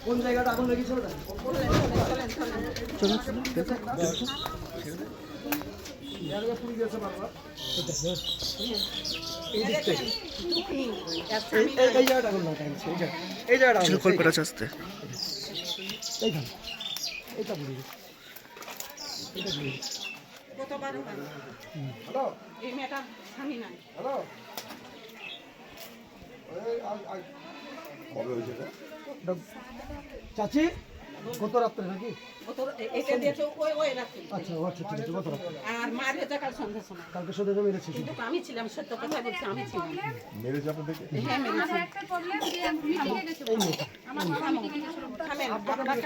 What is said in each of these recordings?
কোন জায়গাটা আগুন লেগেছিল? চাচি গত রাত্রে নাকি? কালকে সন্ধ্যা মেরেছে। আমি ছিলাম, সত্য কথা বলছি, আমি ছিলাম। মেরেছে আপনাদেরকে?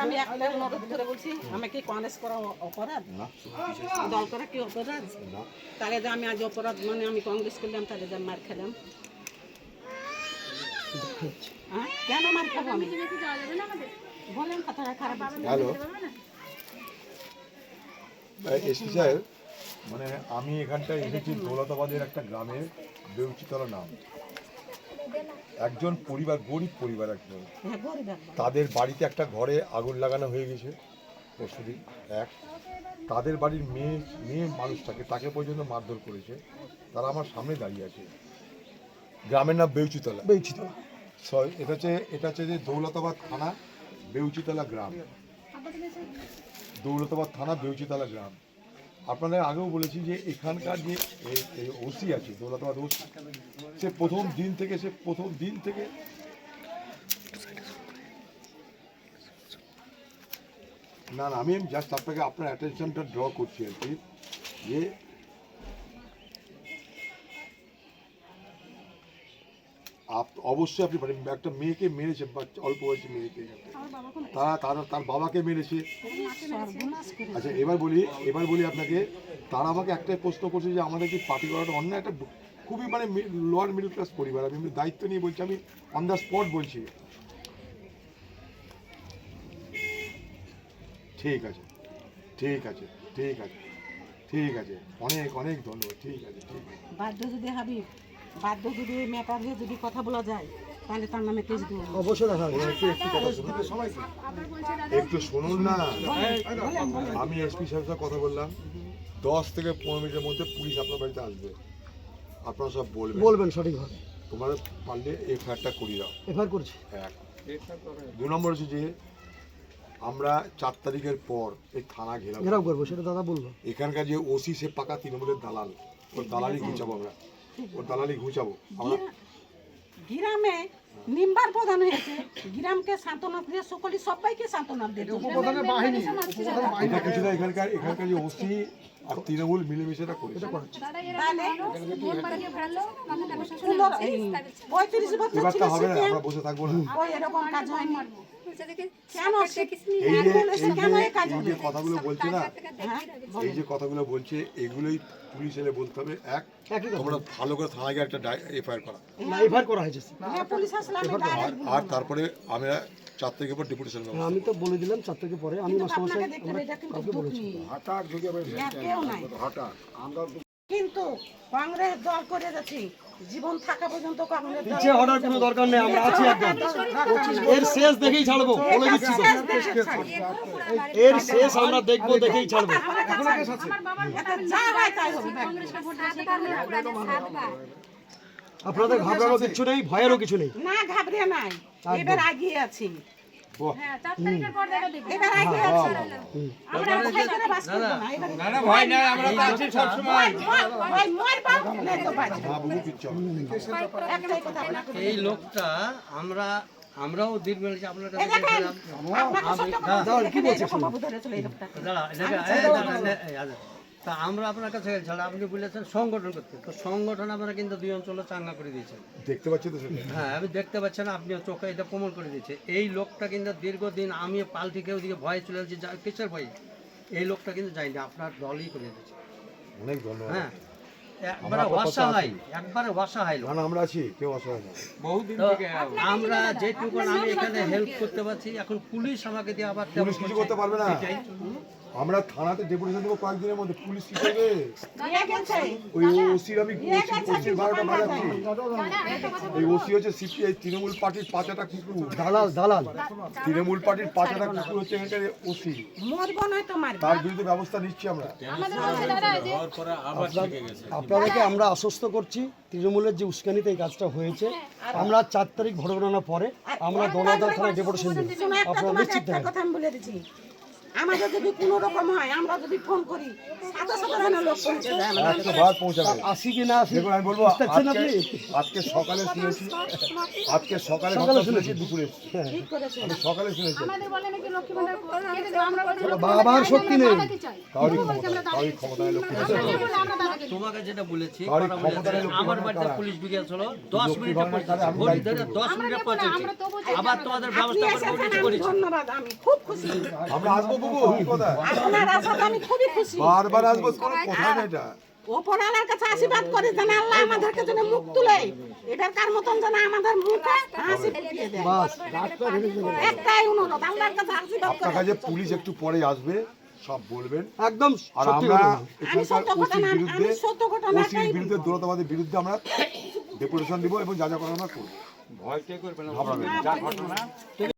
আমি একটা অনুরোধ করে বলছি, আমাকে কনেস করা অপরাধ, দল করা কি অপরাধ? তাহলে যে আমি আজ অপরাধ মানে আমি কংগ্রেস করলাম, তাহলে যে মার খেলাম, কেন মার খাবো আমি? বলেন কথাটা খারাপ। হ্যালো এসপি সাহেব, মানে আমি এখানটায় এসেছি দৌলতাবাদের একটা গ্রামের বেউচিতলা নাম। একজন পরিবার, গরিব পরিবার একজন, তাদের বাড়িতে একটা ঘরে আগুন লাগানো হয়ে গেছে পরশুদিন। এক, তাদের বাড়ির মেয়ে মানুষটাকে, তাকে পর্যন্ত মারধর করেছে। তারা আমার সামনে দাঁড়িয়ে আছে। গ্রামের নাম বেউচিতলা। এটা হচ্ছে যে দৌলতাবাদ থানা, বেউচিতলা গ্রাম। দৌলতাবাদ থানা, বেউচিতলা গ্রাম। আপনাদের আগেও বলেছি যে এখানকার যে ওসি আছে, দৌলতাবাদ ওসি, সে প্রথম দিন থেকে না আমি জাস্ট আপনাকে আপনার অ্যাটেনশনটা ড্র করছি আর কি, যে অবশ্যই আপনি একটা মেয়েকে মেরেছে, অল্প বয়সী মেয়েকে, তার বাবাকে মেরেছে। আচ্ছা এবার বলি আপনাকে, তারা আমাকে একটাই প্রশ্ন করছে যে আমাদের কি পার্টি করাটা অন্যায়? একটা খুবই মানে লোয়ার মিডল ক্লাস পরিবার, আমি দায়িত্ব নিয়ে বলছি, আমি অন দ্য স্পট বলছি। ঠিক আছে অনেক অনেক ধন্যবাদ। ঠিক আছে বাধ্য যদি হাবিব, বাধ্য যদি মেটার হয়ে যদি কথা বলা যায়, তাহলে তার নামে কেস দেবো। অবশ্যই দেখা একটু শুনুন না, আমি এসপি সাহেবের সাথে কথা বললাম, 10 থেকে 15 মিনিটের মধ্যে পুলিশ আপনার বাড়িতে আসবে। আপনারা সব বলবেন সঠিকভাবে। তোমরা পারলে এফআইআরটা করিয়ে দাও। এফআইআর করছি। এক, 2 নম্বর হচ্ছে যে আমরা 4 তারিখের পর এই থানা ঘেরাও করবো, সেটা দাদা বললো। এখানকার যে ওসি, সে পাকা তৃণমূলের দালাল, ওর দালালি ঘুচাবো আমরা, আমরা গ্রামে নিম্বার প্রধান হয়েছে, গ্রামকে সান্ত্বনা দিয়ে সকলে সবাইকে সান্ত্বনা দিয়ে এটা কিছুটা এখানকার যে ওসি আর তৃণমূল মিলেমিশে এটা করেছে। এবারটা হবে না, আমরা বসে থাকবো না। এই যে কথাগুলো বলছে না, এগুলোই পুলিশ এলে বলতে হবে। তোমরা ভালো করে থানায় গিয়ে একটা এফআইআর করা হয়েছে, আর তারপরে আমরা 4 তারিখের পর ডেপুটেশন। আমি তো বলে দিলাম 4 তারিখের পরে। আমি কিন্তু কংগ্রেস দল করে যাচ্ছি, জীবন থাকা পর্যন্ত কংগ্রেস পিছে হওয়ার কোনো দরকার নেই, আমরা আছি একদম। এর শেষ দেখেই ছাড়বো, বলে দিচ্ছি তো। এর শেষ আমরা দেখবো, দেখেই ছাড়বো। আপনাদের ঘাবড়ানোর কিছু নেই, ভয়েরও কিছু নেই। না ঘাবড়ে নাই, এবার আগিয়ে আছি। এবার আগিয়ে আছি, আমরা ভয় করে বাস করব না। না ভয় না, আমরা আছি সব সময়। ভয় মর বাপ নাই তো বাঁচি। এই লোকটা আমরাও দীর্ঘ আপনার কাছে কি বলছেন? তা আমরা আপনার কাছে গেছিলাম, আপনি বলেছেন সংগঠন করতে, তো সংগঠন আমরা কিন্তু 2 অঞ্চলে চাঙ্গা করে দিয়েছেন, দেখতে পাচ্ছি তো। হ্যাঁ আমি দেখতে পাচ্ছি না, আপনি চোখে এটা প্রমাণ করে দিয়েছে। এই লোকটা কিন্তু দীর্ঘদিন আমি পাল্টিকে ওদিকে ভয়ে চলে যাচ্ছি, কিসের ভয়ে? এই লোকটা কিন্তু যায়নি, আপনার দলই করে দিয়েছে। অনেক ধন্যবাদ। হ্যাঁ একবারে অসহায়, একবারে অসহায় লোক। আমরা আছি, কেউ অসহায় না। আমরা যেটুকু আমি এখানে হেল্প করতে পারছি, এখন পুলিশ আমাকে দিয়ে আবার পুলিশ কিছু করতে পারবে না। আমরা থানাতে ডেপুটেশন দেবো কয়েকদিনের মধ্যে, পুলিশ কি করবে? নিয়ে গেছে ওই ওসির আমি ওসির 12টা বাজাচ্ছি। এই ওসি হচ্ছে সিপিআই তৃণমূল পার্টির পাঁচাটা কুকুর, দালাল তৃণমূল পার্টির পাঁচাটা কুকুর হচ্ছে এখানকার ওসি। মরবো নয় তো মারবো তার বিরুদ্ধে ব্যবস্থা নিচ্ছি আমরা। আপনাদেরকে আমরা আশ্বস্ত করছি, তৃণমূলের যে উস্কানিতে এই কাজটা হয়েছে, আমরা 4 তারিখ ভোটগণনা পরে আমরা দৌলতদিয়া থানায় ডেপুটেশন দেব। শোনো, একটা আপনারা তোমাকে নিশ্চিত একটা থাকেন। কথা আমি বলে দিচ্ছি, আমাদের যদি কোনো রকম হয়, আমরা যদি ফোন করি সাথে সাথে যেন লোক পৌঁছে যায় আমাদের। 100 বার পৌঁছাবে। আসি কি না আসি দেখুন আমি বলবো, বুঝতে পারছেন আপনি? আজকে সকালে শুনেছি, আজকে সকালে ঘটনা শুনেছি, দুপুরে ঠিক করেছে। আমি সকালে শুনেছি। বাবার শক্তি নেই। কারোরই ক্ষমতা নেই লোক। তোমাকে যেটা বলেছি কারোরই কথা ক্ষমতা নেই বলেছি, লোক আমার বাড়িতে কারা। পুলিশ ঢুকেছিল 10 মিনিটে ভাঙার কাজে আমি ঘড়ি দায়িত্ব ধরে নিই। 10 মিনিটে পৌঁছেছি। আবার তোমাদের আপনি ব্যবস্থা করে এসেছেন, উন্নতি আমি করেছি। ধন্যবাদ, আমি খুব খুশি। আমরা আসবো বাবু, কি কথা? আপনার আসাতে আমি খুবই খুশি। বারবার আসবো, কোনো কথা নেই এটা। ওপরওয়ালার কাছে আশীর্বাদ করি যেন আল্লাহ আমাদেরকে যেন মুখ তুলে, এটার কার মতন যেন আমাদের মুখে হাসি ফুটিয়ে দেয়। একটাই অনুরোধ, আল্লাহর কাছে আশীর্বাদ আপনার করে। কাছে পুলিশ একটু পরে আসবে, সব বলবেন। একদম আর সত্যি আমরা কথা। আমি এখানকার সত্য ওসির ঘটনা- বিরুদ্ধে, আমি সত্য ঘটনাটাই ওসির বিরুদ্ধে, দৌলতাবাদের বিরুদ্ধে আমরা ডেপুটেশন দিব এবং যা যা করার আমরা করবো। ঘাবড়াবেন না।